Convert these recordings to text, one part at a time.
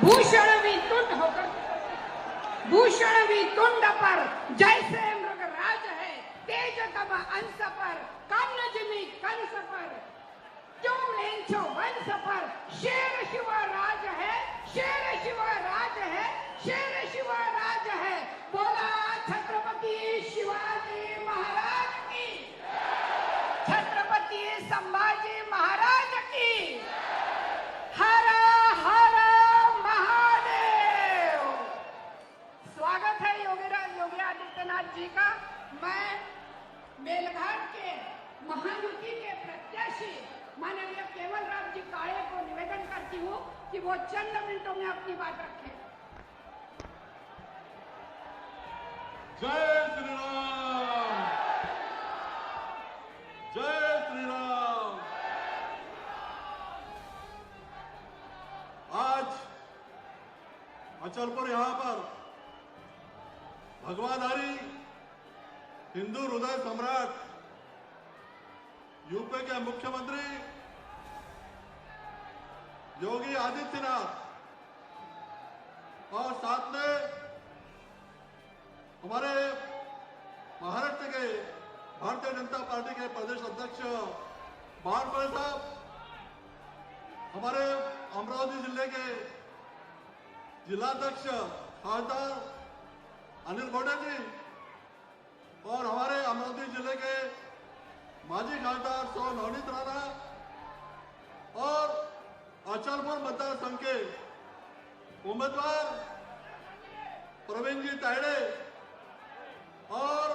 भूषण वितुंड होकर भूषण वितुंड पर जैसे मृगराज है, तेज तब अंश पर कर्ण जिमी कंस पर तुम लेंचो वंश पर शेर शिवराज है, शेर शिवराज है, शेर शिवराज है। बोला छत्रपति शिवाजी महाराज की, छत्रपति संभाजी महाराज की। हर हर महादेव। स्वागत है योगी आदित्यनाथ जी का। मैं मेलघाट के महायुति के प्रत्याशी माननीय केवलराम जी काळे को निवेदन करती हूँ कि वो चंद मिनटों में अपनी बात रखें। जय श्री राम, जय श्री राम। आज अचलपुर यहां पर भगवान हरि हिंदू हृदय सम्राट यूपी के मुख्यमंत्री योगी आदित्यनाथ और साथ में हमारे महाराष्ट्र के भारतीय जनता पार्टी के प्रदेश अध्यक्ष बावनकुळे साहब, हमारे अमरावती जिले के जिलाध्यक्ष खासदार अनिल गोटे जी और हमारे अमरावती जिले के माजी खासदार सौ नवनीत राणा और अचलपुर मतदार संघ के उम्मीदवार प्रवीण जी तायडे और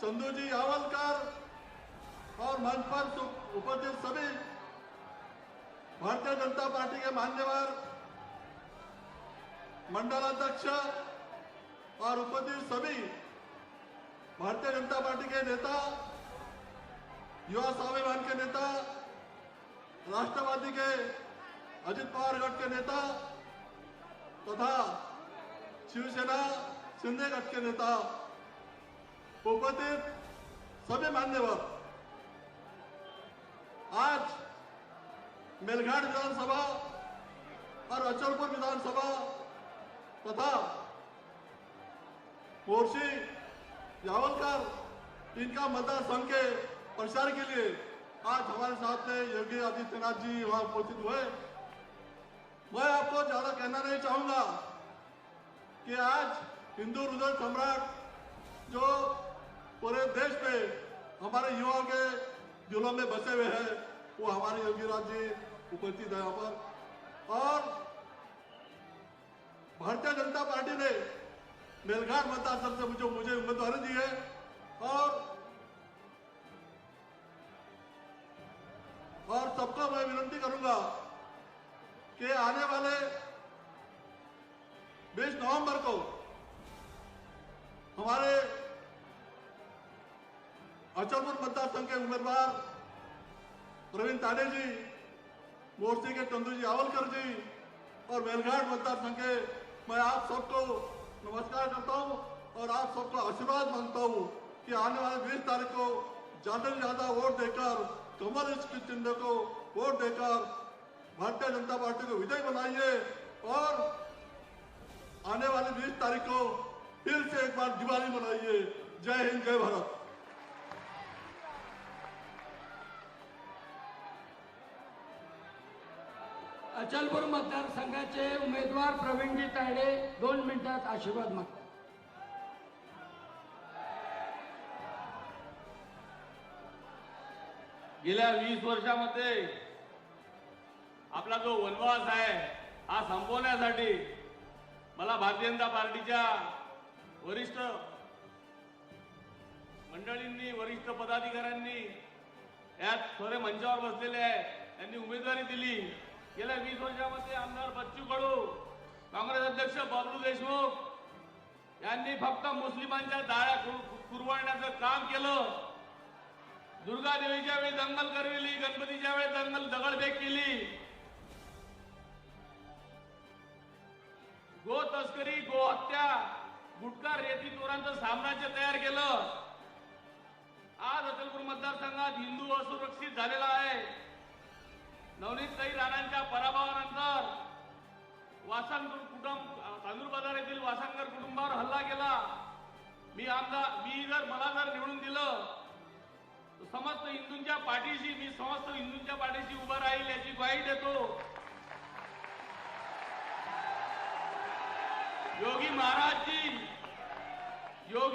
चंदू जी यावलकर और मंच पर उपस्थित सभी भारतीय जनता पार्टी के मान्यवर मंडलाध्यक्ष और उपस्थित सभी भारतीय जनता पार्टी के नेता, युवा स्वाभिमान के नेता, राष्ट्रवादी के अजित पवार गठ के नेता तथा शिवसेना शिंदे गठ के नेता, उपस्थित सभी मान्यवर, आज मेलघाट विधानसभा और अचलपुर विधानसभा तथा मोर्शी यावलकर इनका मतदार संघ के प्रचार के लिए आज हमारे साथ में योगी आदित्यनाथ जी वहां उपस्थित हुए। मैं आपको ज्यादा कहना नहीं चाहूंगा कि आज हिंदू हृदय सम्राट जो पूरे देश में हमारे युवाओं के दिलों में बसे हुए हैं, वो हमारे योगी राज जी उपस्थित है यहाँ पर। और भारतीय जनता पार्टी ने मेलघाट मतदार संघ से मुझे उम्मीदवारी दी है और सबको मैं विनती करूंगा कि आने वाले 20 नवंबर को हमारे अचलपुर मतदार संघ के उम्मीदवार प्रवीण तायडे जी, मोर्शी के चंदू जी यावलकर जी और मेलघाट मतदार संघ के मैं आप सबको नमस्कार करता हूं और आप सबको आशीर्वाद मांगता हूं कि आने वाले 20 तारीख को ज्यादा से ज्यादा वोट देकर, कमल के चिन्ह को वोट देकर भारतीय जनता पार्टी को विजयी बनाइए और आने वाली 20 तारीख को फिर से एक बार दिवाली मनाइए। जय हिंद, जय भारत। अचलपूर मतदारसंघाचे उमेदवार प्रवीणजी तायडे 2 मिनिटात आशीर्वाद मागतात। गेल्या 20 वर्षामध्ये आपला जो वनवास आहे हा संपवण्यासाठी मला भारतीय जनता पार्टीच्या वरिष्ठ मंडळींनी, वरिष्ठ पदाधिकाऱ्यांनी यात खरे मंचावर बसलेले आहे त्यांनी उमेदवारी दिली। गेल्या 20 वर्षामध्ये आमदार बच्चू कडू, काँग्रेस अध्यक्ष बबलू देशमुख यांनी फक्त मुस्लिमांच्या दाळ्या कुरवाळण्याचं काम केलं। दुर्गा देवीच्या वेळी दंगल करविली, गणपतीच्या वेळी दगडफेक केली, गो तस्करी, गो हत्या, गुटखा रेती चोरांचं साम्राज्य तयार केलं। आज अचलपूर मतदारसंघात हिंदू असुरक्षित झालेला आहे। नवनीतताई राणांच्या पराभवानंतर वासनकर कुटुंब तांदूळ बाजार येथील वासनकर कुटुंबावर हल्ला केला. मी जर मला जर निवडून दिलं तर समस्त हिंदूंच्या पाठीशी उभा राहील याची ग्वाही देतो. योगी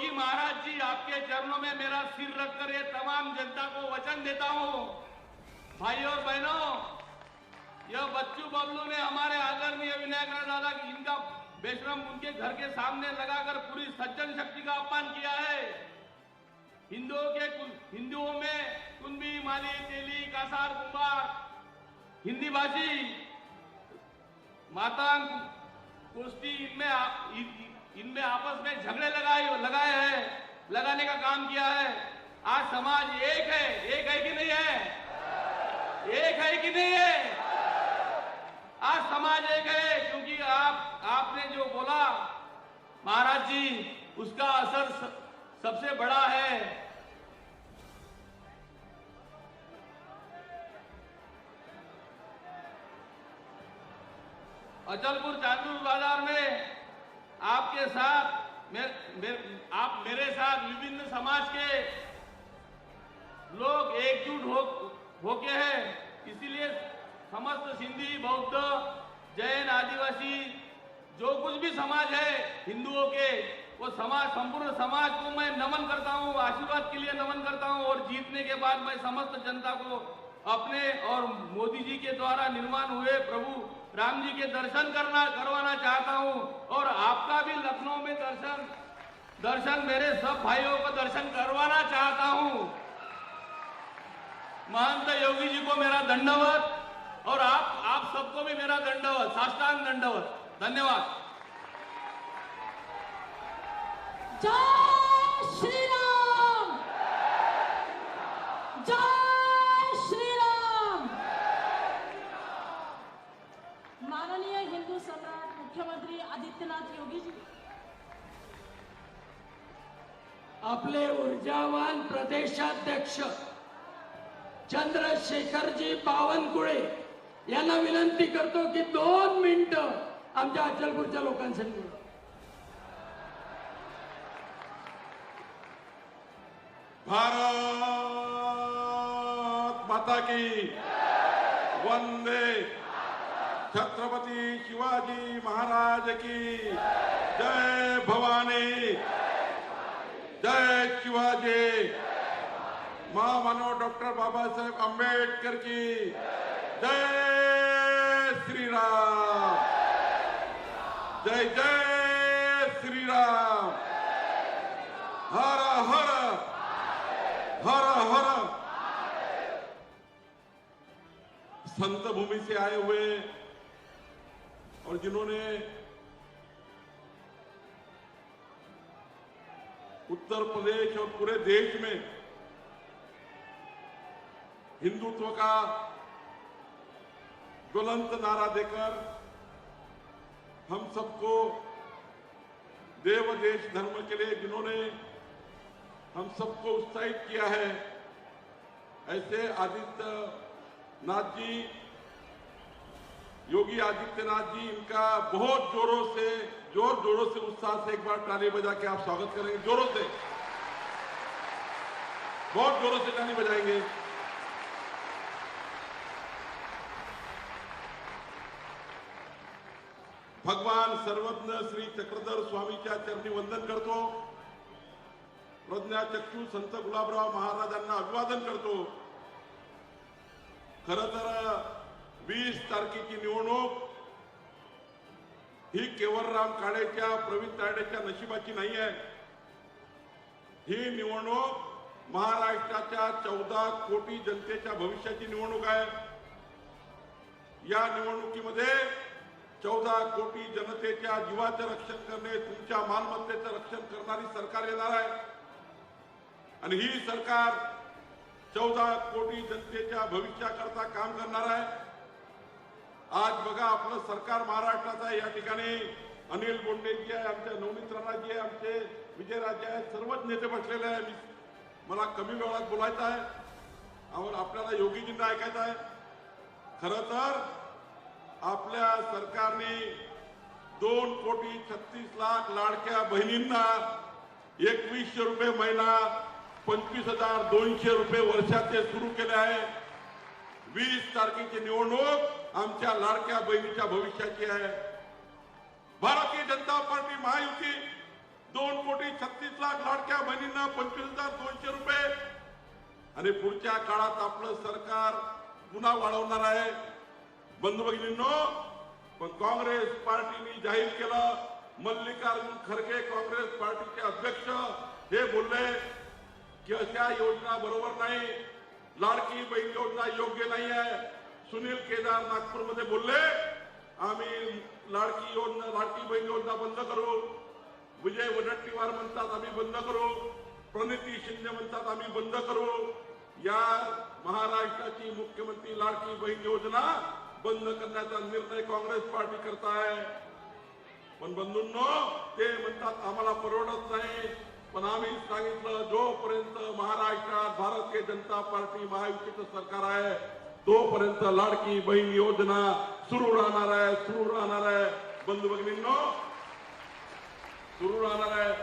महाराज जी आपके चरणों में मेरा सिर रखकर ये तमाम जनता को वचन देता हूं. भाइयों और बहनों, यह बच्चू बबलू ने हमारे आदरणीय विनायक दादा की इनका बेशरम उनके घर के सामने लगाकर पूरी सज्जन शक्ति का अपमान किया है. हिंदुओं में कुंभी, माली, तेली, कासार, कुंभार, हिंदी भाषी, मातांग, कुश्ती इनमें आपस में झगड़े लगाने का काम किया है. आज समाज एक है कि नहीं है? एक है कि नहीं है? आज समाज एक है क्योंकि आपने जो बोला महाराज जी, उसका असर सबसे बड़ा है. अचलपुर चांदूर बाजार में आपके साथ आप मेरे साथ विभिन्न समाज के लोग एकजुट होके हैं. इसीलिए समस्त सिंधी, बौद्ध, जैन, आदिवासी जो कुछ भी समाज है हिंदुओं के, वो संपूर्ण समाज को मैं नमन करता हूँ, आशीर्वाद के लिए नमन करता हूँ. और जीतने के बाद मैं समस्त जनता को अपने और मोदी जी के द्वारा निर्माण हुए प्रभु राम जी के दर्शन करवाना चाहता हूँ. और आपका भी लखनऊ में दर्शन मेरे सब भाइयों को दर्शन करवाना चाहता हूँ. महंत योगी जी को मेरा दंडवत और आप सबको भी मेरा दंडवत, साष्टांग दंडवत. धन्यवाद. जय श्री राम, जय श्री राम. माननीय हिंदू सम्राट मुख्यमंत्री आदित्यनाथ योगी जी, आपले ऊर्जावान प्रदेशाध्यक्ष चंद्रशेखरजी बावनकुळे यांना विनंती करतो की 2 मिनिटं आमच्या अचलपूरच्या लोकांसाठी. भारत माता की वंदे. छत्रपति शिवाजी महाराज की जय. भवानी जय. शिवाजी. महामानव डॉक्टर बाबासाहेब आंबेडकर की जय. श्री राम. जय जय श्री राम. हर हर हर हर. संत भूमि से आए हुए और जिन्होंने उत्तर प्रदेश और पूरे देश में हिंदुत्व का ज्वलंत नारा देकर हम सबको देव देश धर्म के लिए जिन्होंने हम सबको उत्साहित किया है, ऐसे आदित्यनाथ जी, योगी आदित्यनाथ जी, इनका बहुत जोर जोरों से उत्साह से एक बार ताली बजा के आप स्वागत करेंगे. जोरों से, बहुत जोरों से ताली बजाएंगे. भगवान सर्वज्ञ श्री चक्रधर स्वामीच्या चरणी वंदन करतो. प्रज्ञाचक्षू संत गुलाबराव महाराजांना अभिवादन करतो. खरं तर 20 तारखेची निवडणूक ही केवलराम काळेच्या, प्रवीण तायडेच्या नशिबाची नाही आहे. ही निवडणूक महाराष्ट्राच्या 14 कोटी जनतेच्या भविष्याची निवडणूक आहे. या निवडणुकीमध्ये 14 कोटी जनतेच्या जीवाचं रक्षण करणे, तुमच्या मालमत्तेचं रक्षण करणारी सरकार येणार आहे. आणि ही सरकार 14 कोटी जनतेच्या भविष्याकरता काम करणार आहे. आज बघा, आपलं सरकार महाराष्ट्राचं आहे. या ठिकाणी अनिल बोंडेजी आहे, आमच्या नवनीत राणाजी आहे, आमचे विजयराजे आहेत, सर्वच नेते बसलेले आहे. मला कमी वेळात बोलायचं आहे और आपल्याला योगीजींना ऐकायचं आहे. खरं तर आपल्या सरकारने 2,36,00,000 लाडक्या बहिणींना 2100 रुपये महिना 25,200 रुपये वर्षाचे सुरू केले आहे. 20 तारखेची निवडणूक आमच्या लाडक्या बहिणीच्या भविष्याची आहे. भारतीय जनता पार्टी महायुती 2,36,00,000 लाडक्या बहिणींना 25,200 रुपये आणि पुढच्या काळात आपलं सरकार पुन्हा वाढवणार आहे. बंधू भगिनींनो, पण काँग्रेस पार्टीने जाहीर केलं, मल्लिकार्जुन खरगे काँग्रेस पार्टीचे अध्यक्ष हे बोलले की अशा योजना बरोबर नाही, लाडकी बहीण योजना योग्य नाही आहे. सुनील केदार नागपूरमध्ये बोलले आम्ही लाडकी बहीण योजना बंद करू. विजय वडेट्टीवार म्हणतात आम्ही बंद करू. प्रणिती शिंदे म्हणतात आम्ही बंद करू. या महाराष्ट्राची मुख्यमंत्री लाडकी बहीण योजना बंद करण्याचा निर्णय काँग्रेस पार्टी करत आहे. पण बंधूंनो, ते म्हणतात आम्हाला परवडत नाही. पण आम्ही सांगितलं जोपर्यंत महाराष्ट्रात भारतीय जनता पार्टी महायुतीचं सरकार आहे तोपर्यंत लाडकी बहीण योजना सुरू राहणार आहे. बंधू भगिनींनो, सुरू राहणार आहे.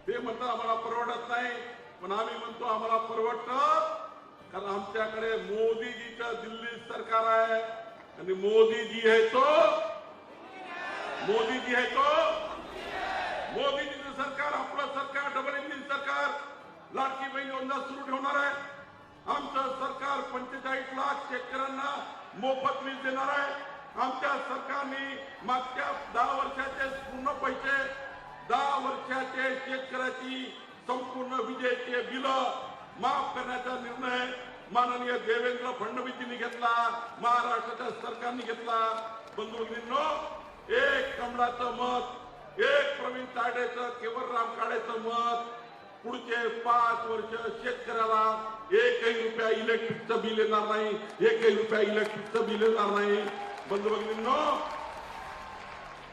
ते म्हणतात आम्हाला परवडत नाही, पण आम्ही म्हणतो आम्हाला परवडतं, कारण आमच्याकडे मोदीजीचं दिल्ली सरकार आहे आणि मोदीजीचं सरकार, आपलं सरकार डबल इंजिन सरकार लाडकी बहीण योजना सुरू ठेवणार आहे. आमचं सरकार 45 लाख शेतकऱ्यांना मोफत वीज देणार आहे. आमच्या सरकारने मागच्या 10 वर्षाचे पूर्ण पैसे 10 वर्षाचे शेतकऱ्याची संपूर्ण विजेचे बिल माफ करण्याचा निर्णय माननीय देवेंद्र फडणवीसजींनी घेतला, महाराष्ट्राच्या सरकारने घेतला. बंधू भगिनींनो, एक कमळाचं मत, एक प्रवीण तायडेचं, केवलराम काळेचं मत, पुढचे 5 वर्ष शेतकऱ्याला एकही रुपया इलेक्ट्रिकचं बिल येणार नाही, एकही रुपया इलेक्ट्रिकचं बिल येणार नाही. बंधू भगिनींनो,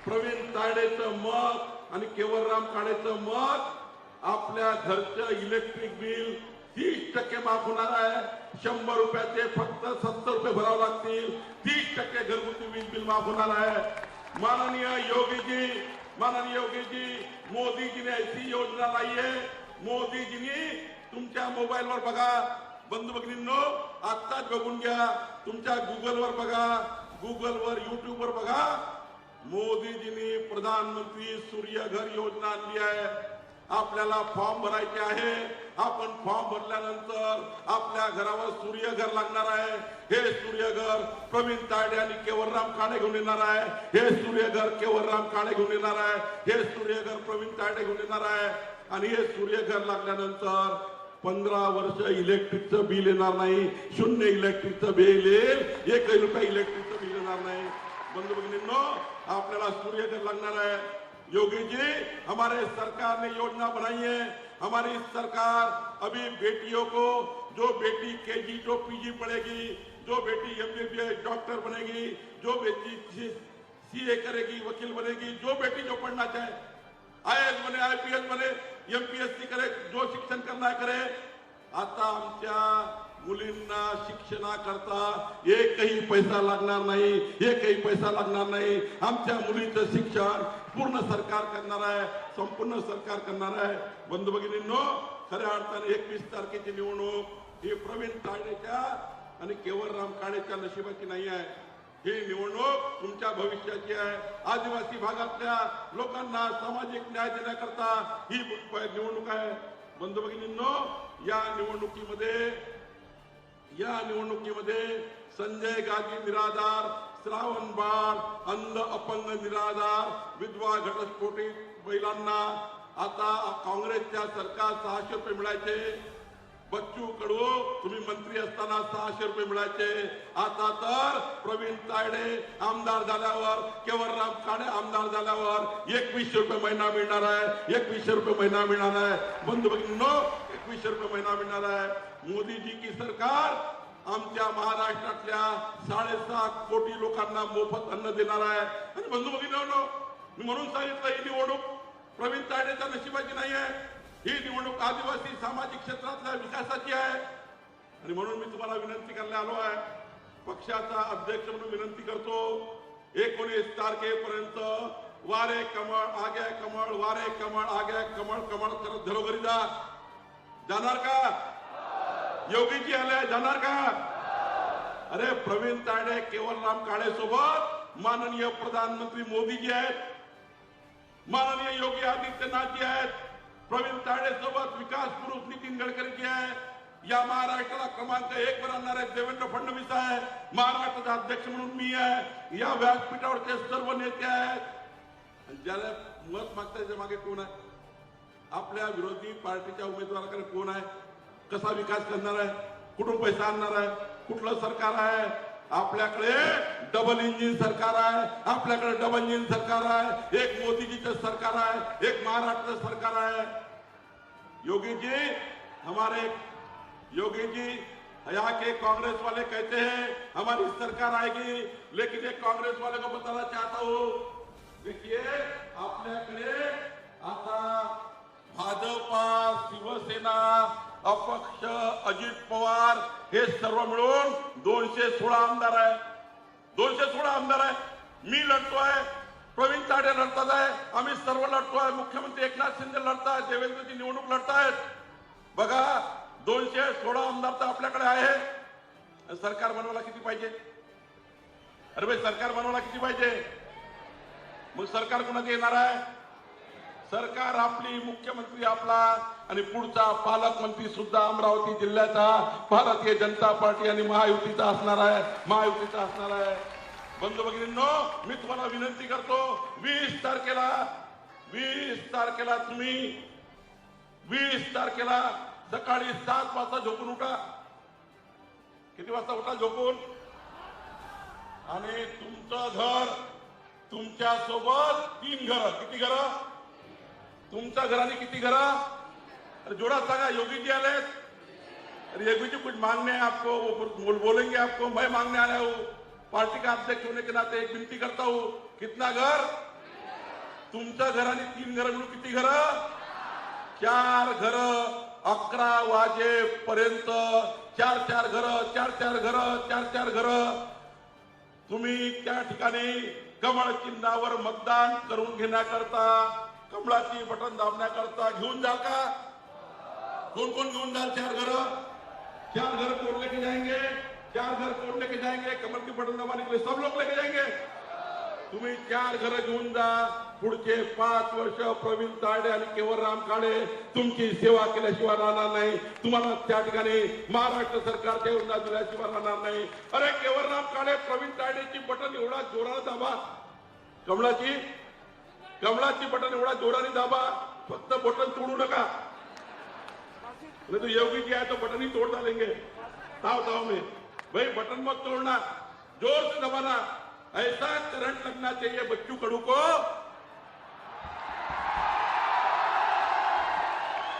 प्रवीण तायडेचं मत आणि केवलराम काळेचं मत, आपल्या घरचं इलेक्ट्रिक बिल 30% माफ होणार आहे. 100 रुपयाचे फक्त 70 रुपये भरावे लागतील. 30% घरगुती वीज बिल माफ होणार आहे. माननीय योगीजी, मोदीजीने ऐसी योजना लाई है. मोदीजीने तुमच्या मोबाईलवर बघा, बंधू भगिनींनो, आत्ताच बघून घ्या, तुमच्या गुगलवर बघा, गुगलवर युट्यूबवर बघा, मोदीजींनी प्रधानमंत्री सूर्यघर योजना आणली आहे. आपल्याला फॉर्म भरायचे आहे. आपण फॉर्म भरल्यानंतर आपल्या घरावर सूर्यघर लागणार आहे. हे सूर्यघर प्रवीण तायडे आणि केवलराम काळे घेऊन येणार आहे. हे सूर्यघर केवलराम काळे घेऊन येणार आहे. हे सूर्यघर प्रवीण तायडे घेऊन येणार आहे. आणि हे सूर्यघर लागल्यानंतर 15 वर्ष इलेक्ट्रिकचं बिल येणार नाही. 0 इलेक्ट्रिकचं बिल येईल. 1 रुपया इलेक्ट्रिकचं बिल येणार नाही. बंधू भगिनींनो, आपल्याला सूर्यघर लागणार है. योगी जी, हमारे सरकार ने योजना बनाई है. हमारी सरकार अभी बेटियों को, जो बेटी केजी जो पीजी पढ़ेगी, जो बेटी एमबीबीएस डॉक्टर बनेगी, जो बेटी सीए करेगी, वकील बनेगी, जो बेटी जो पढ़ना चाहे, आईएएस बने, आईपीएस बने, एमपीएससी करे, जो शिक्षण करना करे. आता आमच्या मुलींना शिक्षणाकरता एकही पैसा लागणार नाही, एकही पैसा लागणार नाही. आमच्या मुलीचं शिक्षण पूर्ण सरकार करणार आहे, संपूर्ण सरकार करणार आहे. बंधू भगिनींनो, खऱ्या अर्थाने 21 तारखेची निवडणूक ही प्रवीण तायडेच्या आणि केवलराम काळेच्या नशिबाची नाही आहे. ही निवडणूक तुमच्या भविष्याची आहे. आदिवासी भागातल्या लोकांना सामाजिक न्याय देण्याकरता ही निवडणूक आहे. बंधू भगिनींनो, या निवडणुकीमध्ये संजय गांधी निराधार, श्रावण बाळ, अंध अपंग निराधार, विधवा घटस्फोटित महिलांना आता काँग्रेसच्या सरकार 600 रुपये मिळायचे. बच्चू कडू तुम्ही मंत्री असताना 600 रुपये मिळायचे. आता तर प्रवीण तायडे आमदार झाल्यावर, केवलराम काळे आमदार झाल्यावर 2100 रुपये महिना मिळणार आहे. 2100 रुपये महिना मिळणार आहे. बंधू भगिनींनो, 2100 रुपये महिना मिळणार आहे. मोदी जी की सरकार आमच्या महाराष्ट्रातल्या 7.5 कोटी लोकांना मोफत अन्न देणार आहे. आणि बंधू भगिनींनो, मी म्हणून सांगितलं ही निवडणूक प्रवीण तायडेच्या नशिबाची नाही आहे. ही निवडणूक आदिवासी सामाजिक क्षेत्रातल्या विकासाची आहे. आणि म्हणून मी तुम्हाला विनंती करायला आलो आहे, पक्षाचा अध्यक्ष म्हणून विनंती करतो 19 तारखेपर्यंत वारे कमळ आगे कमळ वारे कमळ आगे कमळ कमळ करत घरोघरी जा. जाणार का? योगीजी आले, जाणार का? अरे प्रवीण तायडे केवलराम काळे सोबत माननीय प्रधानमंत्री मोदीजी आहेत, माननीय योगी आदित्यनाथजी आहेत, प्रवीण तायडे सोबत विकास पुरुष नितीन गडकरीजी आहे, या महाराष्ट्राला क्रमांक 1 वर आणणारे देवेंद्र फडणवीस आहे, महाराष्ट्राचा अध्यक्ष म्हणून मी आहे, या व्यासपीठावरचे सर्व नेते आहेत. ज्याला मत मागता त्याच्या मागे कोण आहे? आपल्या विरोधी पार्टीच्या उमेदवाराकडे कोण आहे? कसा विकास करणार आहे? कुठून पैसा आणणार आहे? कुठलं सरकार आहे? आपल्याकडे डबल इंजिन सरकार आहे, आपल्याकडे डबल इंजिन सरकार आहे. एक मोदीजीचं सरकार आहे, एक महाराष्ट्र सरकार आहे. योगी जी हमारे योगी जी यहाँ के कांग्रेस वाले कहते हैं हमारी सरकार आएगी, लेकिन एक कांग्रेस वाले को बताना चाहता हूँ, देखिए आपल्याकडे आता भाजपा, शिवसेना, अपक्ष, अजित पवार हे सर्व मिळून 216 आमदार आहे. 216 आमदार आहे. मी लढतोय, प्रवीण तायडे लढतात आहे, आम्ही सर्व लढतोय, मुख्यमंत्री एकनाथ शिंदे लढतायत, देवेंद्रजी निवडणूक लढतायत. बघा 216 आमदार तर आपल्याकडे आहे. सरकार बनवायला किती पाहिजे? अरे भाई सरकार बनवायला किती पाहिजे? मग सरकार कोणाचं येणार आहे? सरकार आपली, मुख्यमंत्री आपला आणि पुढचा पालकमंत्री सुद्धा अमरावती जिल्ह्याचा भारतीय जनता पार्टी आणि महायुतीचा असणार आहे. महायुतीचा असणार आहे. बंधू भगिनींनो, मी तुम्हाला विनंती करतो, 20 तारखेला तुम्ही 20 तारखेला सकाळी 7 वाजता झोपून उठा. किती वाजता उठा झोपून? आणि तुमचं घर, तुमच्या सोबत 3 घरं. किती घरं? तुमच्या घराने किती घरं? अरे जोड़ा सांगा. योगी जी आले. अरे योगी जी कुछ मांगने हैं आपको, वो बोलेंगे आपको. मैं मांगने आया हूँ, पार्टी का अध्यक्ष होने के नाते एक विनती करता हूँ. कितना घर? तुमच्या घराने 3 घरं मिळून किती घरं? 4 घरं. 11 वाजेपर्यंत 4 घरं, 4 घरं. तुम्ही त्या ठिकाणी कमळ चिन्हावर मतदान करून घेण्याकरता, कमळाची बटन दाबण्याकरता घेऊन जाल का? कौन कौन घेऊन जाल? 4 घरं. 4 घर कौन लेके जाएंगे? 4 घर कौन लेके जाएंगे? कमल की बटन दबाने के लिए सब लोग लेके जाएंगे. तुम्ही 4 घरं घेऊन जा. पुढचे 5 वर्ष प्रवीण तायडे आणि केवलराम काळे तुमची सेवा केल्याशिवाय राहणार नाही. तुम्हाला त्या ठिकाणी महाराष्ट्र सरकारच्या योजना दिल्याशिवाय राहणार नाही. अरे केवलराम काळे, प्रवीण तायडेची बटन एवढा जोराने दाबा, कमळाची बटन एवढा जोराने दाबा, फक्त बटन तोडू नका. नहीं तो योगी जी आए तो बटन ही तोड़ डालेंगे ताव में. भाई बटन मत तोड़ना, जोर से दबाना. ऐसा करंट लगना चाहिए बच्चू कडू को.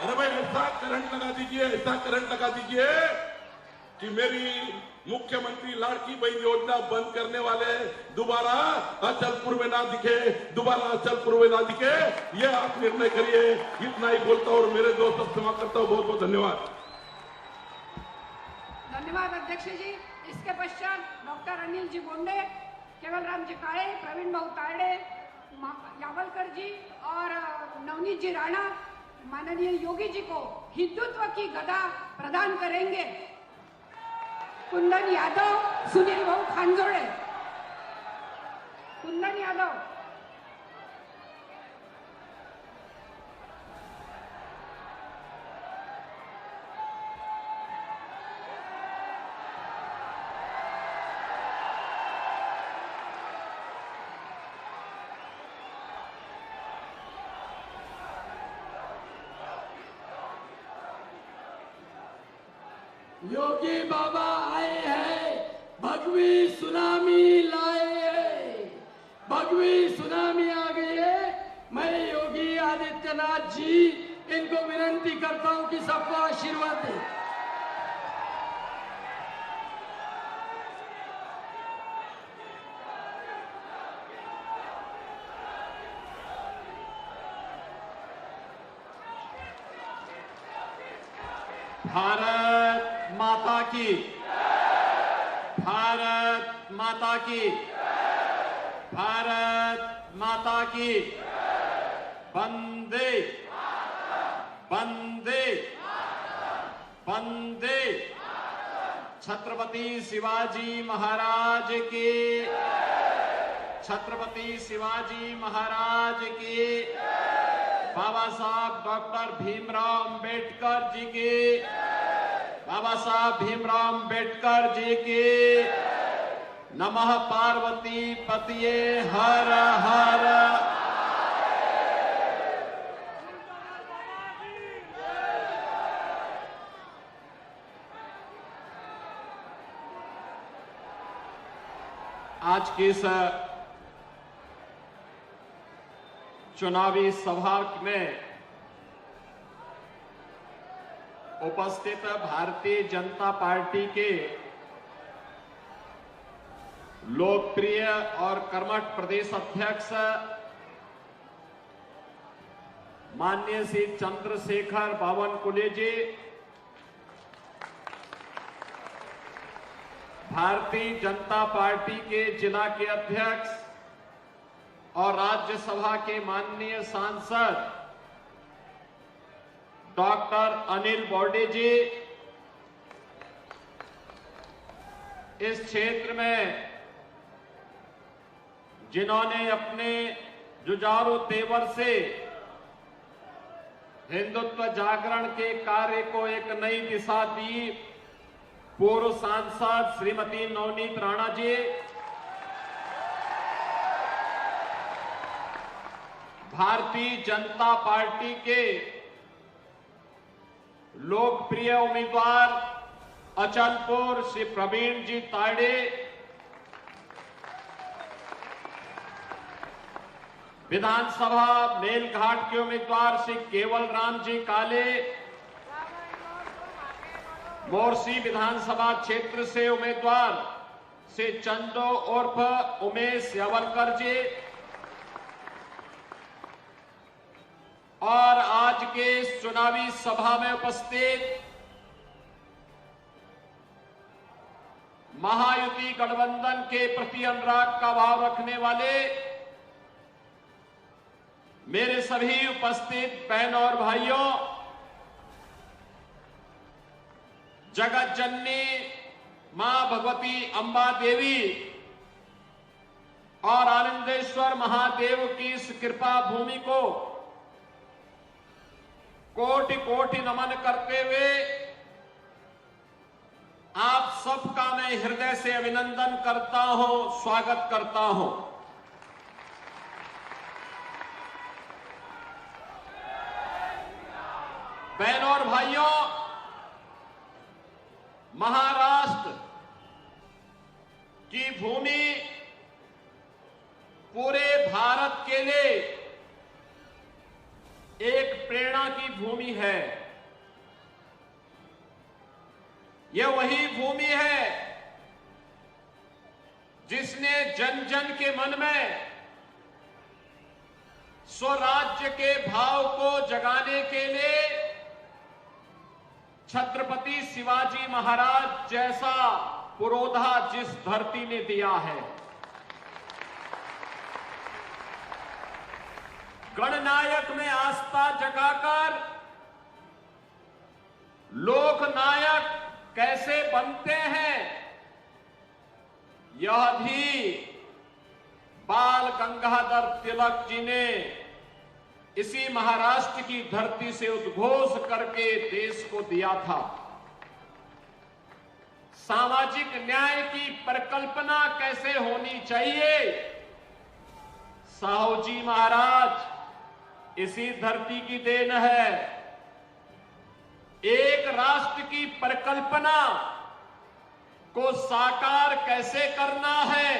अरे भाई ऐसा करंट लगा दीजिए, ऐसा करंट लगा दीजिए कि मेरी मुख्यमंत्री लाड़की बहन योजना बंद करने वाले दोबारा अचलपुर में ना दिखे, ये आप निर्णय करिए. इतना ही बोलता हूं और मेरे दोस्तों समाप्त करता हूं. बहुत बहुत धन्यवाद. धन्यवाद अध्यक्ष जी. इसके पश्चात डॉक्टर अनिल जी बोंडे, केवलराम जी काळे, प्रवीण भाऊ तायडे, यावलकर जी और नवनीत जी राणा माननीय योगी जी को हिंदुत्व की गदा प्रदान करेंगे. कुंदन यादव, सुनील भाऊ खानजोड़े. कुंदन यादव. योगी बाबा आए हैं, भगवी सुनामी लाए हैं, भगवी सुनामी आ गई है. मैं योगी आदित्यनाथ जी इनको विनंती करता हूं कि सबको आशीर्वाद दें. भारत माता की, भारत माता की. भारत माता की वंदे वंदे वंदे। छत्रपति शिवाजी महाराज की, छत्रपति शिवाजी महाराज की, बाबा साहब डॉक्टर भीमराव अंबेडकर जी की, बाबा साहब भीमराव अंबेडकर जी की। नमः पार्वती पतिये हर हर। आज की इस चुनावी सभा में उपस्थित भारतीय जनता पार्टी के लोकप्रिय और कर्मठ प्रदेश अध्यक्ष माननीय श्री चंद्रशेखर बावनकुले जी, भारतीय जनता पार्टी के जिला के अध्यक्ष और राज्यसभा के माननीय सांसद डॉक्टर अनिल बॉडी जी, इस क्षेत्र में जिन्होंने अपने जुझारू तेवर से हिंदुत्व जागरण के कार्य को एक नई दिशा दी, पूर्व सांसद श्रीमती नवनीत राणा जी, भारतीय जनता पार्टी के लोकप्रिय उम्मीदवार अचलपुर श्री प्रवीण जी ताड़े, विधानसभा मेलघाट के उम्मीदवार श्री केवल राम जी काले, मोरसी विधानसभा क्षेत्र से उम्मीदवार श्री चंदो उर्फ उमेश यावलकर जी, और आज के इस चुनावी सभा में उपस्थित महायुति गठबंधन के प्रति अनुराग का भाव रखने वाले मेरे सभी उपस्थित बहनों और भाइयों, जगत जननी मां भगवती अंबा देवी और आनंदेश्वर महादेव की इस कृपा भूमि को कोटि कोटि नमन करते हुए आप सबका मैं हृदय से अभिनंदन करता हूं, स्वागत करता हूं। बहनों और भाइयों, महाराष्ट्र की भूमि पूरे भारत के लिए एक प्रेरणा की भूमि है। यह वही भूमि है जिसने जन जन के मन में स्वराज्य के भाव को जगाने के लिए छत्रपति शिवाजी महाराज जैसा पुरोधा जिस धरती ने दिया है, गणनायक में आस्था जगाकर लोकनायक कैसे बनते हैं, यह भी बाल गंगाधर तिलक जी ने इसी महाराष्ट्र की धरती से उद्घोष करके देश को दिया था। सामाजिक न्याय की परिकल्पना कैसे होनी चाहिए, साहू जी महाराज इसी धरती की देन है। एक राष्ट्र की परिकल्पना को साकार कैसे करना है,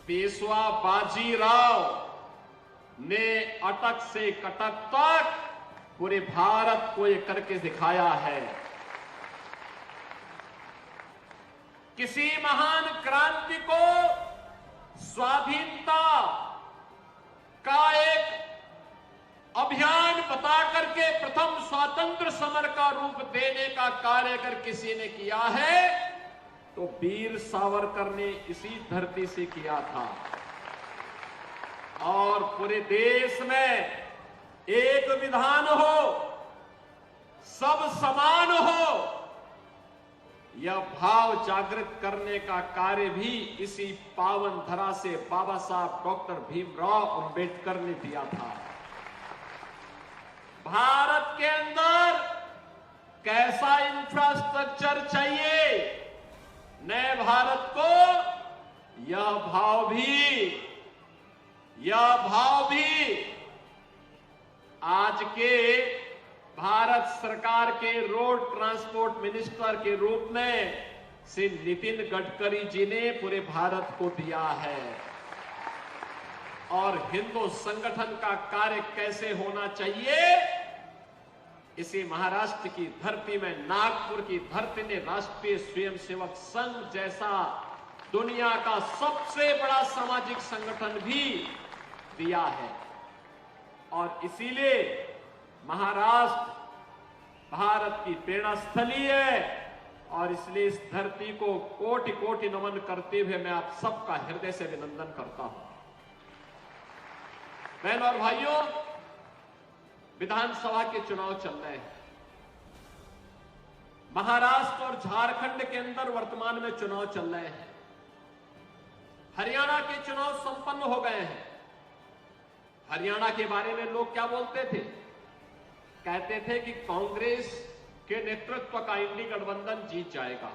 पेशवा बाजीराव ने अटक से कटक तक पूरे भारत को ये करके दिखाया है। किसी महान क्रांति को स्वाधीनता का एक अभियान बता करके प्रथम स्वातंत्र समर का रूप देने का कार्य अगर किसी ने किया है तो वीर सावरकर ने इसी धरती से किया था। और पूरे देश में एक विधान हो, सब समान हो, यह भाव जागृत करने का कार्य भी इसी पावन धरा से बाबा साहब डॉक्टर भीमराव अंबेडकर ने दिया था। भारत के अंदर कैसा इंफ्रास्ट्रक्चर चाहिए, नए भारत को यह भाव भी आज के भारत सरकार के रोड ट्रांसपोर्ट मिनिस्टर के रूप में श्री नितिन गडकरी जी ने पूरे भारत को दिया है। और हिंदू संगठन का कार्य कैसे होना चाहिए, इसी महाराष्ट्र की धरती में, नागपुर की धरती ने राष्ट्रीय स्वयंसेवक संघ जैसा दुनिया का सबसे बड़ा सामाजिक संगठन भी दिया है। और इसीलिए महाराष्ट्र भारत की प्रेरणा स्थली है और इसलिए इस धरती को कोटि कोटि नमन करते हुए मैं आप सबका हृदय से अभिनंदन करता हूं। बहनों और भाइयों, विधानसभा के चुनाव चल रहे हैं। महाराष्ट्र और झारखंड के अंदर वर्तमान में चुनाव चल रहे हैं। हरियाणा के चुनाव संपन्न हो गए हैं। हरियाणा के बारे में लोग क्या बोलते थे? कहते थे कि कांग्रेस के नेतृत्व का इंडी गठबंधन जीत जाएगा।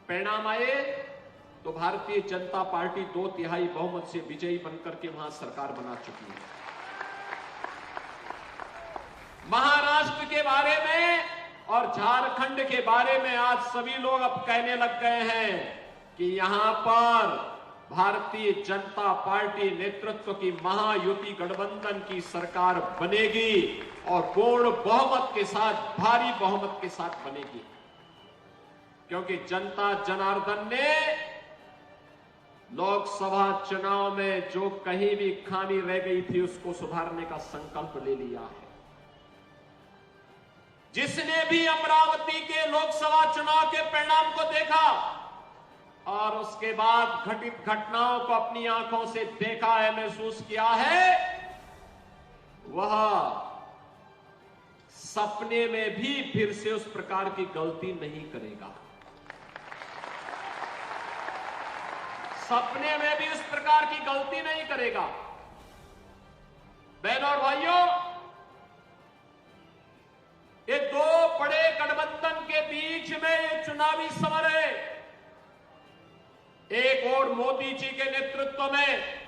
परिणाम आए तो भारतीय जनता पार्टी 2/3 बहुमत से विजयी बनकर के वहां सरकार बना चुकी है। महाराष्ट्र के बारे में और झारखंड के बारे में आज सभी लोग अब कहने लग गए हैं कि यहां पर भारतीय जनता पार्टी नेतृत्व की महायुति गठबंधन की सरकार बनेगी और पूर्ण बहुमत के साथ, भारी बहुमत के साथ बनेगी। क्योंकि जनता जनार्दन ने लोकसभा चुनाव में जो कहीं भी खामी रह गई थी उसको सुधारने का संकल्प ले लिया है। जिसने भी अमरावती के लोकसभा चुनाव के परिणाम को देखा और उसके बाद घटित घटनाओं को अपनी आंखों से देखा है, महसूस किया है, वह सपने में भी फिर से उस प्रकार की गलती नहीं करेगा। सपने में भी उस प्रकार की गलती नहीं करेगा। बहनों और भाइयों, ये दो बड़े गठबंधन के बीच में ये चुनावी समर है। एक और मोदी जी के नेतृत्व में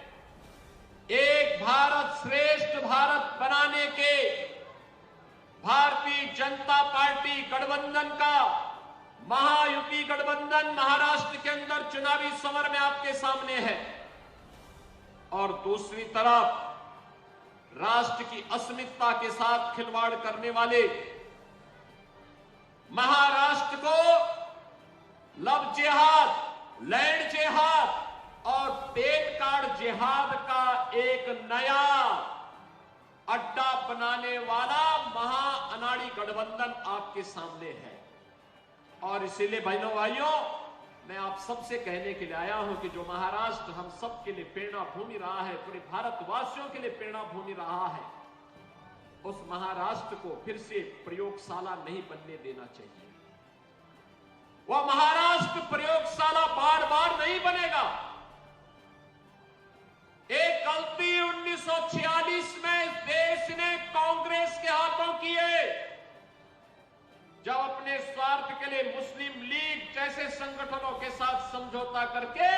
एक भारत श्रेष्ठ भारत बनाने के भारतीय जनता पार्टी गठबंधन का महायुति गठबंधन महाराष्ट्र के अंदर चुनावी समर में आपके सामने है। और दूसरी तरफ राष्ट्र की अस्मिता के साथ खिलवाड़ करने वाले महाराष्ट्र को लव जिहाद, लैंड जिहाद और तेल कार्ड जिहाद का एक नया अड्डा बनाने वाला महा अनाड़ी गठबंधन आपके सामने है। और इसीलिए बहनों भाइयों, मैं आप सबसे कहने के लिए आया हूं कि जो महाराष्ट्र हम सब के लिए प्रेरणा भूमि रहा है, पूरे भारतवासियों के लिए प्रेरणा भूमि रहा है, उस महाराष्ट्र को फिर से प्रयोगशाला नहीं बनने देना चाहिए। वह महाराष्ट्र प्रयोगशाला बार बार नहीं बनेगा। एक गलती 1946 में देश ने कांग्रेस के हाथों की है, जब अपने स्वार्थ के लिए मुस्लिम लीग जैसे संगठनों के साथ समझौता करके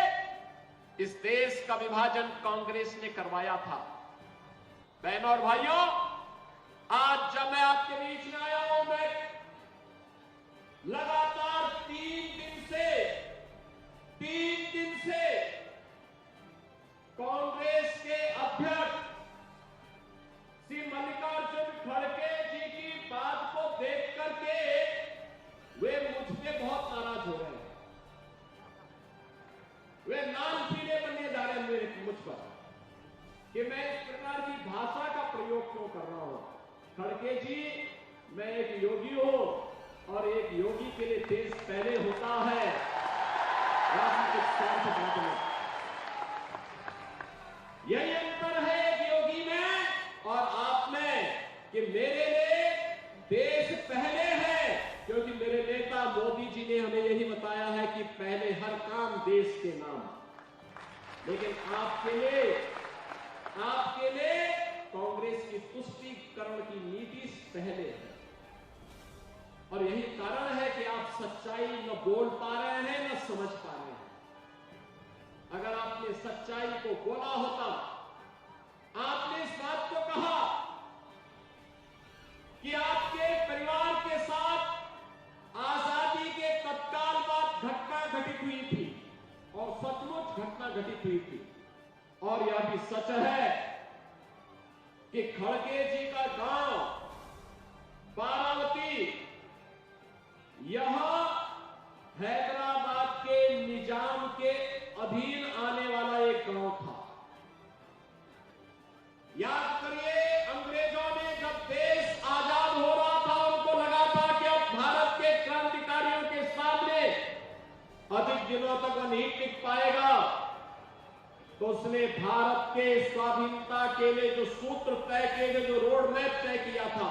इस देश का विभाजन कांग्रेस ने करवाया था। बहनों और भाइयों, आज जब मैं आपके बीच में आया हूं, मैं लगातार 3 दिन से कांग्रेस के अध्यक्ष श्री मल्लिकार्जुन खड़गे जी की बात को देख करके वे मुझ पे बहुत नाराज हो रहे हैं। वे नाम पीले बनने जा रहे हैं मेरे मुझ पर कि मैं इस प्रकार की भाषा का प्रयोग क्यों कर रहा हूं। खड़गे जी, मैं एक योगी हूं और एक योगी के लिए देश पहले होता है। यही पहले हर काम देश के नाम, लेकिन आपके लिए कांग्रेस की तुष्टीकरण की नीति पहले है। और यही कारण है कि आप सच्चाई न बोल पा रहे हैं न समझ पा रहे हैं। अगर आपने सच्चाई को बोला होता, आपने इस बात को कहा कि आपके परिवार के साथ आजादी के तत्काल बाद घटना घटित हुई थी और सचमुच घटना घटित हुई थी, और यह भी सच है कि खड़गे जी का गांव बारावती यह हैदराबाद के निजाम के अधीन आने वाला एक गांव था। याद करिए, अंग्रेजों ने जब देश आजाद हो रहा था, उनको लगा था कि अब भारत के क्रांतिकारियों के सामने अधिक दिनों तक वह नहीं टिक पाएगा, तो उसने भारत के स्वाधीनता के लिए जो सूत्र तय किए गए, जो रोड मैप तय किया था,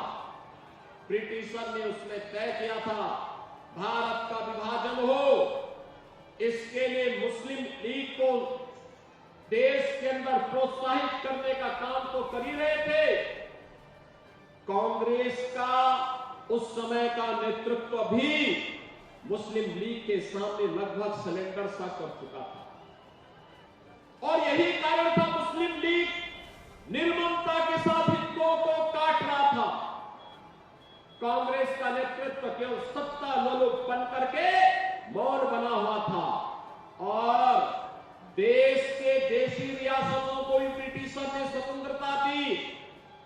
ब्रिटिशर ने उसमें तय किया था भारत का विभाजन हो। इसके लिए मुस्लिम लीग को देश के अंदर प्रोत्साहित करने का काम तो कर ही रहे थे, कांग्रेस का उस समय का नेतृत्व भी मुस्लिम लीग के सामने लगभग सिलेंडर सा कर चुका था। और यही कारण था मुस्लिम लीग निर्ममता के साथ हिंदुओं को काट रहा था। कांग्रेस का नेतृत्व केवल सत्ता लोलुप बन करके मौन बना हुआ था, और देश के देशी रियासतों को भी ब्रिटिशर ने स्वतंत्रता दी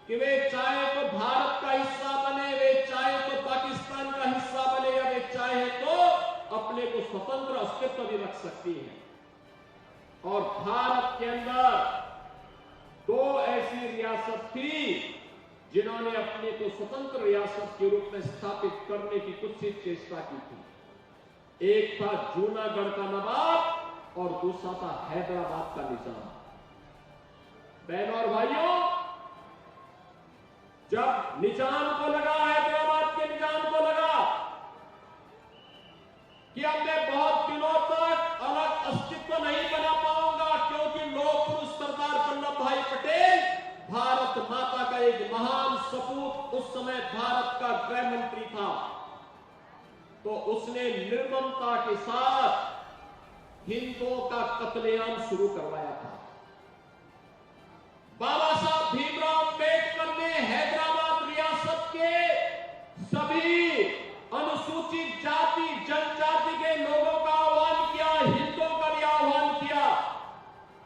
कि वे चाहे तो भारत का हिस्सा बने, वे चाहे तो पाकिस्तान का हिस्सा बने, या वे चाहे तो अपने को स्वतंत्र अस्तित्व भी रख सकती है। और भारत के अंदर दो ऐसी रियासत थी जिन्होंने अपने को स्वतंत्र रियासत के रूप में स्थापित करने की कुछ चेष्टा की थी। एक था जूनागढ़ का नवाब और दूसरा था हैदराबाद का निजाम। बहनों और भाइयों, जब निजाम को लगा, हैदराबाद के निजाम को लगा कि अब मैं बहुत दिनों तक अलग अस्तित्व नहीं बना पाऊंगा, क्योंकि लोक पुरुष सरदार वल्लभ भाई पटेल भारत माता का एक महान सपूत, उस समय भारत का गृह मंत्री था, तो उसने निर्ममता के साथ हिंदुओं का कत्लेआम शुरू करवाया था। बाबा साहब भीमराव अम्बेडकर ने हैदराबाद रियासत के सभी अनुसूचित जाति जनजाति के लोगों का आह्वान किया, हिंदुओं का भी आह्वान किया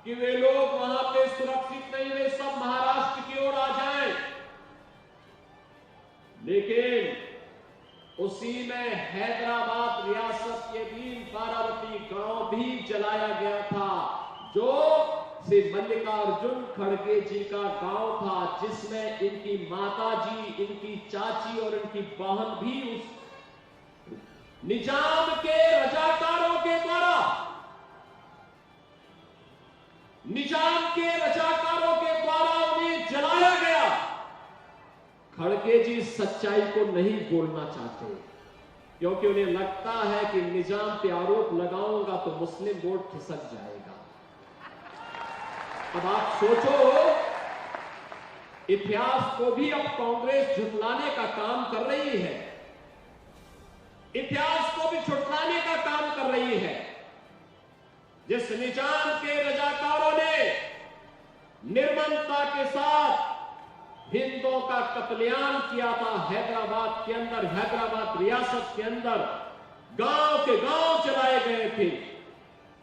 कि वे लोग वहां पे सुरक्षित नहीं, वे सब महाराष्ट्र की ओर आ जाएं। लेकिन उसी में हैदराबाद रियासत के दिन बारावती गांव भी जलाया गया था, जो श्री मल्लिकार्जुन खड़गे जी का गांव था, जिसमें इनकी माता जी, इनकी चाची और इनकी बहन भी उस निजाम के रजाकारों के द्वारा, निजाम के रजाकारों के द्वारा उन्हें जलाया गया। खड़गे जी सच्चाई को नहीं बोलना चाहते, क्योंकि उन्हें लगता है कि निजाम पे आरोप लगाऊंगा तो मुस्लिम वोट खिसक जाएगा। अब आप सोचो, इतिहास को भी अब कांग्रेस झुठलाने का काम कर रही है, इतिहास को भी झुठलाने का काम कर रही है। जिस निजाम के रजाकारों ने निर्ममता के साथ हिंदुओं का कत्लेआम किया था हैदराबाद के अंदर, हैदराबाद रियासत के अंदर गांव के गांव चलाए गए थे,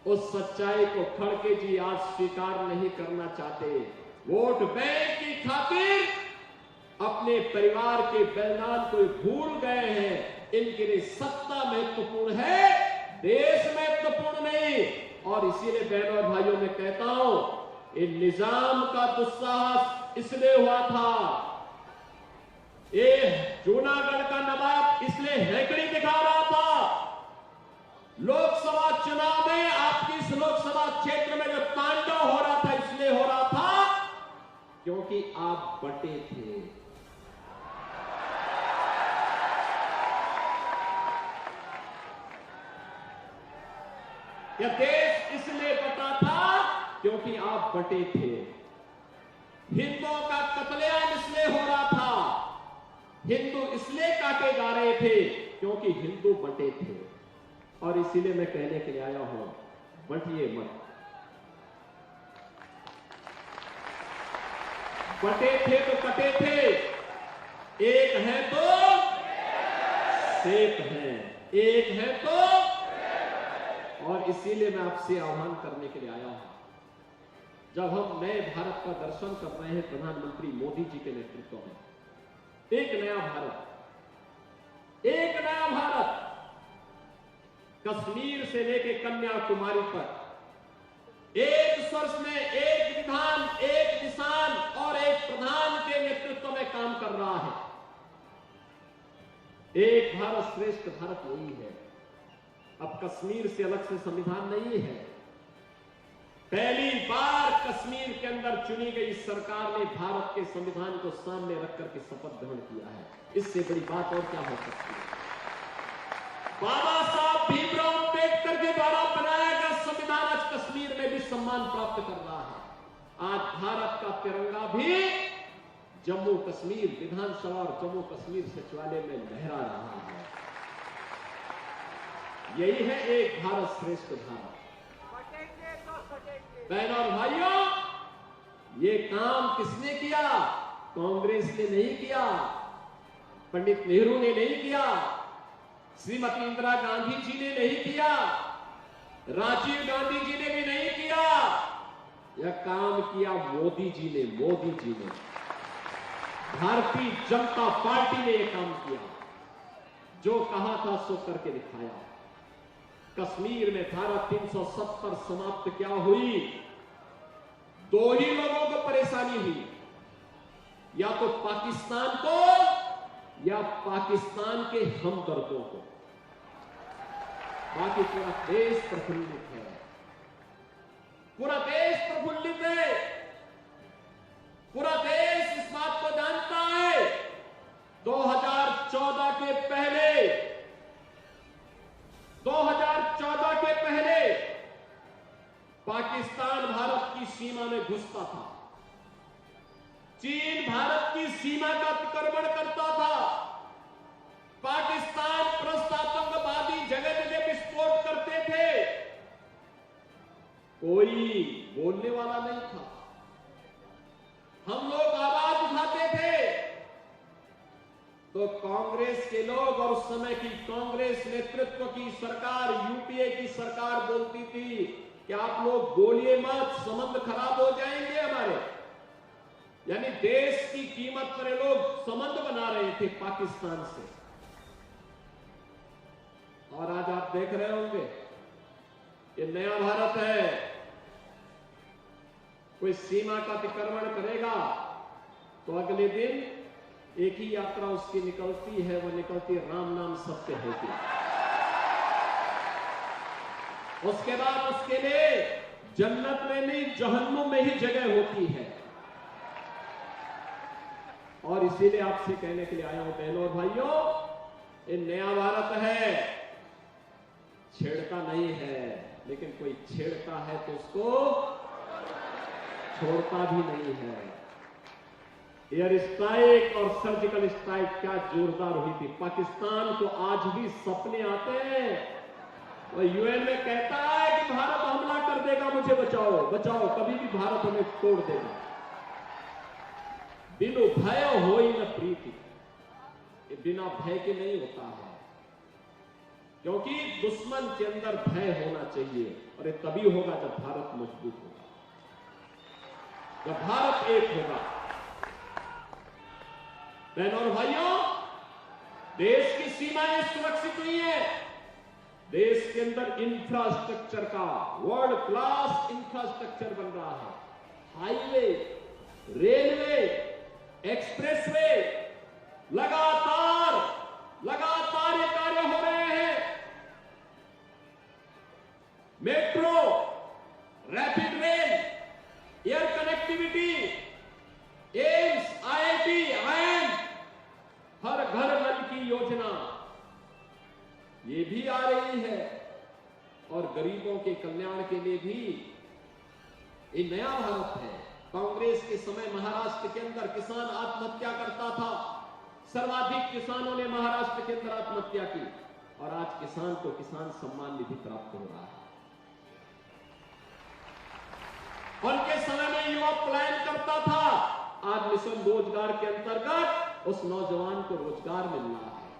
उस सच्चाई को खड़गे जी आज स्वीकार नहीं करना चाहते। वोट बैंक की खातिर अपने परिवार के बलिदान को भूल गए हैं। इनके लिए सत्ता महत्वपूर्ण है, देश महत्वपूर्ण नहीं। और इसीलिए बहनों और भाइयों में कहता हूं, इन निजाम का दुस्साहस इसलिए हुआ था, ये जूनागढ़ का नवाब इसलिए हैकड़ी दिखा रहा था। लोकसभा चुनाव में आपकी इस लोकसभा क्षेत्र में जो तांडव हो रहा था, इसलिए हो रहा था क्योंकि आप बटे थे। यह देश इसलिए बटा था क्योंकि आप बटे थे। हिंदुओं का कत्लेआम इसलिए हो रहा था, हिंदू इसलिए काटे जा रहे थे क्योंकि हिंदू बटे थे। और इसीलिए मैं कहने के लिए आया हूं, बटिए मत। बटे थे तो कटे थे, एक है तो सेफ है, एक है तो। और इसीलिए मैं आपसे आह्वान करने के लिए आया हूं, जब हम नए भारत का दर्शन कर रहे हैं प्रधानमंत्री मोदी जी के नेतृत्व में, एक नया भारत, एक नया भारत, कश्मीर से लेकर कन्याकुमारी पर एक स्वर्ष में एक विधान, एक निशान और एक प्रधान के नेतृत्व में काम कर रहा है। एक भारत श्रेष्ठ भारत यही है। अब कश्मीर से अलग से संविधान नहीं है। पहली बार कश्मीर के अंदर चुनी गई सरकार ने भारत के संविधान को सामने रखकर के शपथ ग्रहण किया है। इससे बड़ी बात और क्या हो सकती है। बाबा साहब भीमराव अंबेडकर के द्वारा बनाया गया संविधान आज कश्मीर में भी सम्मान प्राप्त कर रहा है। आज भारत का तिरंगा भी जम्मू कश्मीर विधानसभा और जम्मू कश्मीर सचिवालय में लहरा रहा है। यही है एक भारत श्रेष्ठ भारत। बहनों और भाइयों, ये काम किसने किया? कांग्रेस ने नहीं किया, पंडित नेहरू ने नहीं किया, श्रीमती इंदिरा गांधी जी ने नहीं किया, राजीव गांधी जी ने भी नहीं किया। यह काम किया मोदी जी ने। मोदी जी ने, भारतीय जनता पार्टी ने यह काम किया। जो कहा था सो करके दिखाया। कश्मीर में धारा 370 समाप्त क्या हुई? दो ही लोगों को परेशानी हुई, या तो पाकिस्तान को या पाकिस्तान के हमदर्दों को। बाकी पूरा देश प्रफुल्लित है, पूरा देश प्रफुल्लित है। पूरा देश इस बात को जानता है 2014 के पहले, 2014 के पहले पाकिस्तान भारत की सीमा में घुसता था, चीन भारत की सीमा का अतिक्रमण करता था, पाकिस्तान प्रस्त आतंकवादी जगह जगह विस्फोट करते थे, कोई बोलने वाला नहीं था। हम लोग आवाज उठाते थे तो कांग्रेस के लोग और उस समय की कांग्रेस नेतृत्व की सरकार, यूपीए की सरकार बोलती थी कि आप लोग बोलिए मत, संबंध खराब हो जाएंगे हमारे। यानी देश की कीमत पर ये लोग संबंध बना रहे थे पाकिस्तान से। और आज आप देख रहे होंगे ये नया भारत है। कोई सीमा का अतिक्रमण करेगा तो अगले दिन एक ही यात्रा उसकी निकलती है, वो निकलती राम नाम सत्य होती। उसके बाद उसके लिए जन्नत में नहीं जहन्नुम में ही जगह होती है। और इसीलिए आपसे कहने के लिए आया हूं बहनों और भाइयों, ये नया भारत है, छेड़ता नहीं है, लेकिन कोई छेड़ता है तो उसको छोड़ता भी नहीं है। एयर स्ट्राइक और सर्जिकल स्ट्राइक क्या जोरदार हुई थी। पाकिस्तान को आज भी सपने आते हैं, और यूएन में कहता है कि भारत हमला कर देगा, मुझे बचाओ बचाओ, कभी भी भारत हमें तोड़ देगा। बिनु भय होई न प्रीति, ये बिना भय के नहीं होता है, क्योंकि दुश्मन के अंदर भय होना चाहिए। और ये तभी होगा जब भारत मजबूत होगा, जब भारत एक होगा। बहनों और भाइयों, देश की सीमाएं सुरक्षित हुई है। देश के अंदर इंफ्रास्ट्रक्चर का वर्ल्ड क्लास इंफ्रास्ट्रक्चर बन रहा है। हाईवे, रेलवे, एक्सप्रेसवे, लगातार ये कार्य हो रहे हैं। Metro, rapid rail, air connectivity, AIIMS, IIT, IIM, हर घर नल की योजना ये भी आ रही है। और गरीबों के कल्याण के लिए भी ये नया भारत है। कांग्रेस के समय महाराष्ट्र के अंदर किसान आत्महत्या करता था, सर्वाधिक किसानों ने महाराष्ट्र के अंदर आत्महत्या की, और आज किसान को किसान सम्मान निधि प्राप्त हो रहा है। उनके समय में युवा पलायन करता था, आज मिशन रोजगार के अंतर्गत उस नौजवान को रोजगार मिल रहा है।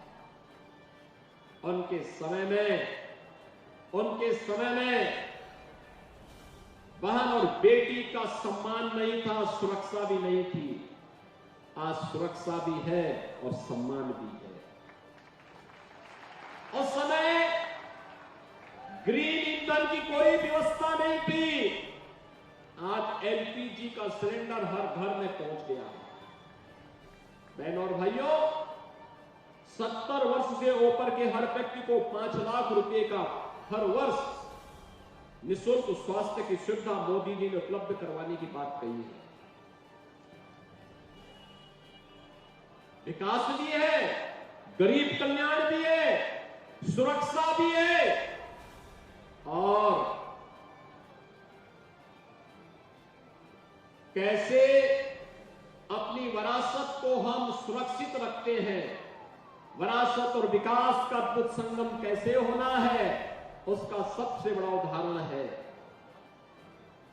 उनके समय में बहन और बेटी का सम्मान नहीं था, सुरक्षा भी नहीं थी। आज सुरक्षा भी है और सम्मान भी है। उस समय ग्रीन ईंधन की कोई व्यवस्था नहीं थी, आज एलपीजी का सिलेंडर हर घर में पहुंच गया है। बहनों और भाइयों, 70 वर्ष से ऊपर के हर व्यक्ति को 5 लाख रुपए का हर वर्ष निःशुल्क स्वास्थ्य की सुविधा मोदी जी ने उपलब्ध करवाने की बात कही है। विकास भी है, गरीब कल्याण भी है, सुरक्षा भी है, और कैसे अपनी विरासत को हम सुरक्षित रखते हैं, विरासत और विकास का अद्भुत संगम कैसे होना है, उसका सबसे बड़ा उदाहरण है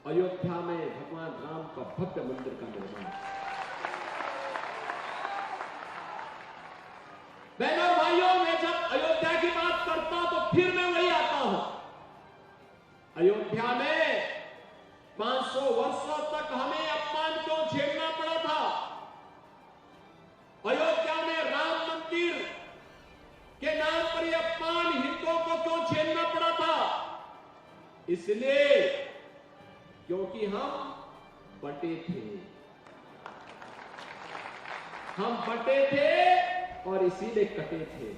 अयोध्या में भगवान राम का भव्य मंदिर का निर्माण। बहनों और भाइयों, मैं जब अयोध्या की बात करता तो फिर मैं वही आता हूं। अयोध्या में 500 वर्षों तक हमें अपमान क्यों झेलना पड़ा था? अयोध्या में राम मंदिर के नाम पर यह अपमान हिंदुओं को क्यों झेलना पड़ा था? इसलिए क्योंकि हम बटे थे, और इसीलिए कटे थे,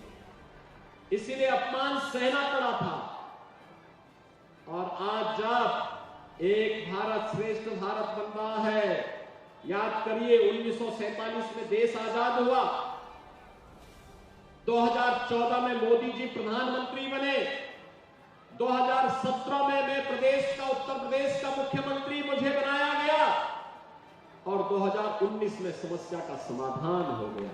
इसीलिए अपमान सहना पड़ा था। और आज जब एक भारत श्रेष्ठ भारत बन रहा है, याद करिए 1947 में देश आजाद हुआ, 2014 में मोदी जी प्रधानमंत्री बने, 2017 में मैं उत्तर प्रदेश का मुख्यमंत्री मुझे बनाया गया, और 2019 में समस्या का समाधान हो गया।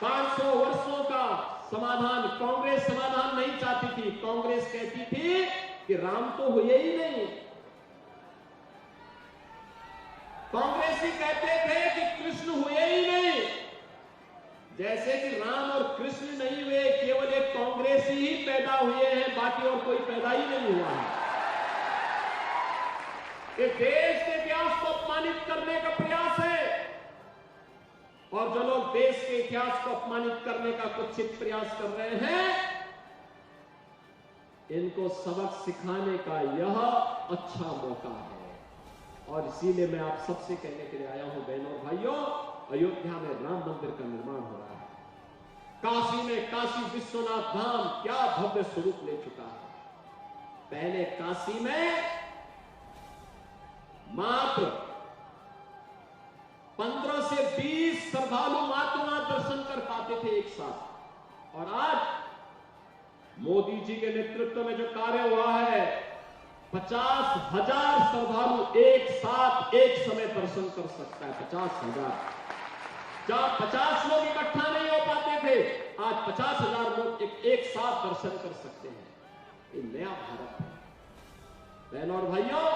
500 वर्षों का समाधान कांग्रेस समाधान नहीं चाहती थी। कांग्रेस कहती थी कि राम तो हुए ही नहीं। कांग्रेसी कहते थे कि कृष्ण हुए ही नहीं। जैसे कि राम और कृष्ण नहीं हुए, केवल एक कांग्रेसी ही पैदा हुए हैं, बाकी और कोई पैदा ही नहीं हुआ है। ये देश के इतिहास को अपमानित करने का प्रयास है, और जो लोग देश के इतिहास को अपमानित करने का कुत्सित प्रयास कर रहे हैं, इनको सबक सिखाने का यह अच्छा मौका है। और इसीलिए मैं आप सबसे कहने के लिए आया हूं, बहनों और भाइयों, अयोध्या में राम मंदिर का निर्माण हो रहा है। काशी में काशी विश्वनाथ धाम क्या भव्य स्वरूप ले चुका है। पहले काशी में मात्र 15 से 20 श्रद्धालु मात्र वहां दर्शन कर पाते थे एक साथ, और आज मोदी जी के नेतृत्व में जो कार्य हुआ है, 50,000 श्रद्धालु एक साथ एक समय दर्शन कर सकता है। 50,000। जहां 50 लोग इकट्ठा नहीं हो पाते थे, आज 50,000 लोग एक साथ दर्शन कर सकते हैं। ये नया भारत है बहनों और भाइयों।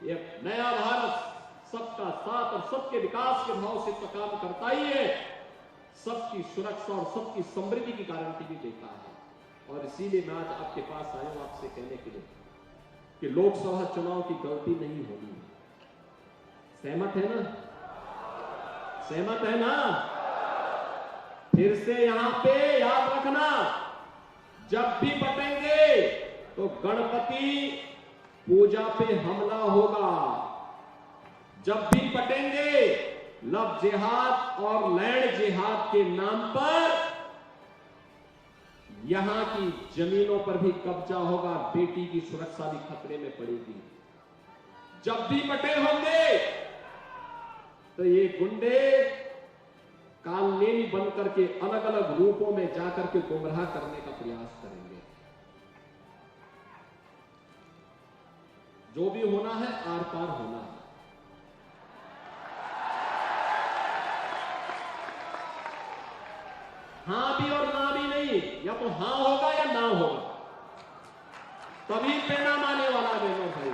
ये नया भारत सबका साथ और सबके विकास के भाव से तो काम करता ही है, सबकी सुरक्षा और सबकी समृद्धि की गारंटी भी देता है। और इसीलिए मैं आज आपके पास आया हूं आपसे कहने के लिए कि लोकसभा चुनाव की गलती नहीं होगी। सहमत है ना? सहमत है ना? फिर से यहां पे याद रखना, जब भी बटेंगे तो गणपति पूजा पे हमला होगा। जब भी बटेंगे लव जिहाद और लैंड जिहाद के नाम पर यहां की जमीनों पर भी कब्जा होगा, बेटी की सुरक्षा भी खतरे में पड़ेगी। जब भी बटे होंगे तो ये गुंडे कालनेमी बन करके अलग अलग रूपों में जाकर के गुमराह करने का प्रयास करेंगे। जो भी होना है आर पार होना है। हां भी और ना भी नहीं, या तो हां होगा या ना होगा, तभी पैना माने वाला बहनों भाई।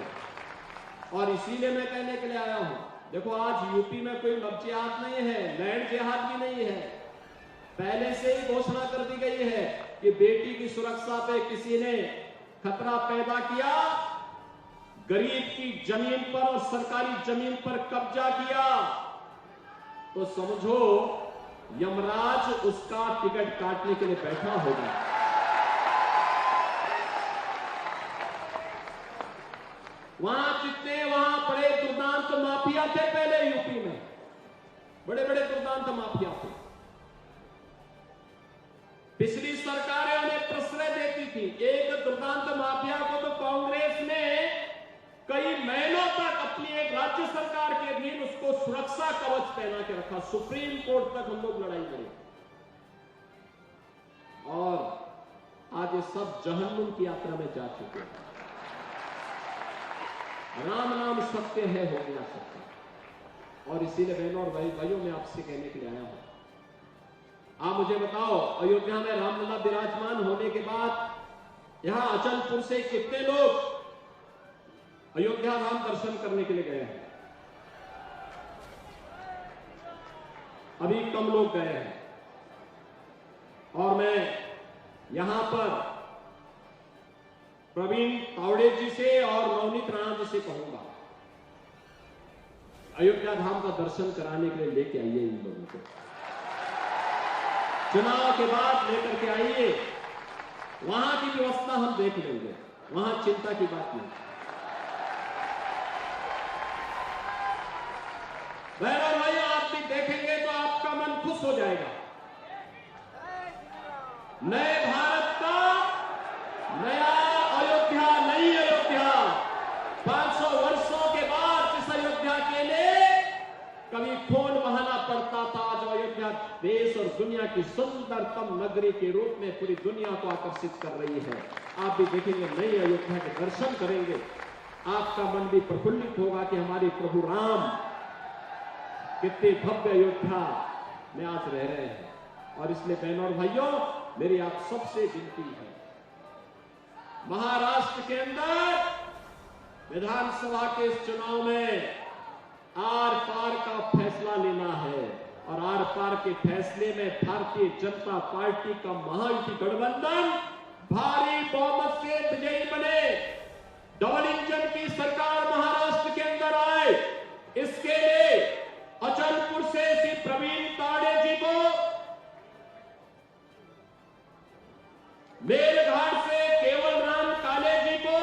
और इसीलिए मैं कहने के लिए आया हूं, देखो आज यूपी में कोई लव जिहाद नहीं है, लैंड जिहाद भी नहीं है। पहले से ही घोषणा कर दी गई है कि बेटी की सुरक्षा पे किसी ने खतरा पैदा किया, गरीब की जमीन पर और सरकारी जमीन पर कब्जा किया, तो समझो यमराज उसका टिकट काटने के लिए बैठा होगा। वहां जितने वहां बड़े दुर्दांत माफिया थे पहले यूपी में, बड़े बड़े दुर्दांत माफिया थे, पिछली सरकारें उन्हें प्रश्रय देती थी। एक दुर्दांत माफिया को तो कांग्रेस ने कई महीनों तक अपनी एक राज्य सरकार के अधीन उसको सुरक्षा कवच पहना के रखा, सुप्रीम कोर्ट तक हम लोग लड़ाई लड़े, और आज ये सब जहन्नुम की यात्रा में जा चुके हैं। राम नाम सत्य है, हो गया सत्य। और इसीलिए बहनों और भाइयों मैं आपसे कहने के लिए आया हूं, आप मुझे बताओ, अयोध्या में रामलला विराजमान होने के बाद यहां अचलपुर से कितने लोग अयोध्या राम दर्शन करने के लिए गए हैं? अभी कम लोग गए हैं। और मैं यहां पर प्रवीण तावड़े जी से और नवनीत राणा जी से कहूंगा, अयोध्या धाम का दर्शन कराने के लिए लेके आइए इन लोगों को, चुनाव के बाद लेकर के आइए, वहां की व्यवस्था हम देख लेंगे, वहां चिंता की बात नहीं। बहनों भाई, आप भी देखेंगे तो आपका मन खुश हो जाएगा। नए भारत का नया अयोध्या, नई अयोध्या, 500 वर्षों के बाद जिस अयोध्या के लिए कभी खून बहाना पड़ता था, आज अयोध्या देश और दुनिया की सुंदरतम नगरी के रूप में पूरी दुनिया को आकर्षित कर रही है। आप भी देखेंगे, नई अयोध्या के दर्शन करेंगे, आपका मन भी प्रफुल्लित होगा कि हमारे प्रभु राम कितने भव्य अयोध्या में आज रह रहे हैं। और इसलिए बहनों और भाइयों, मेरी आप सबसे विनती है, महाराष्ट्र के अंदर विधानसभा के इस चुनाव में आर पार का फैसला लेना है, और आर पार के फैसले में भारतीय जनता पार्टी का महायुति गठबंधन भारी बहुमत से विजयी बने, डबल इंजन की सरकार महाराष्ट्र के अंदर आए। इसके लिए अचलपुर से श्री प्रवीण तावड़े जी को, मेलघाट से केवल राम काले जी को,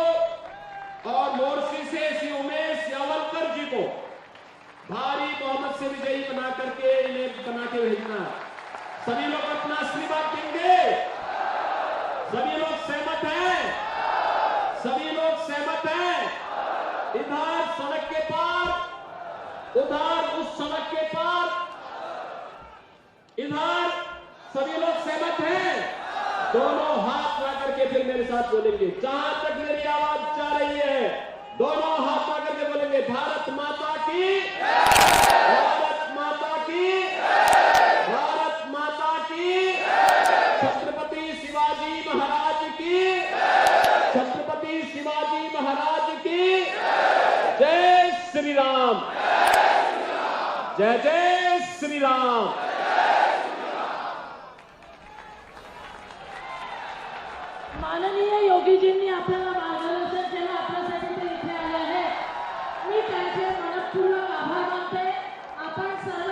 और मोर्शी से श्री उमेश यावलकर जी को भारी बहुमत से विजयी बना करके इन्हें बना के भेजना। सभी लोग अपना आशीर्वाद देंगे, सभी लोग सहमत हैं, सभी लोग सहमत हैं। इधर सड़क के पार, उधर उस सड़क के पार, इधर सभी लोग सहमत हैं। दोनों हाथ ला करके फिर मेरे साथ बोलेंगे, जहां तक मेरी आवाज जा रही है, दोनों हाथ ला करके बोलेंगे, भारत माता की, भारत माता की, भारत माता की, छत्रपति शिवाजी महाराज की, छत्रपति शिवाजी महाराज की जय श्री राम, जय जय श्री राम। माननीय योगीजींनी आपल्याला मार्गदर्शन केलं, आपल्यासाठी ते इथे आले आहेत. मी त्यांचे मनपूर्वक आभार मानते. आपण सर्व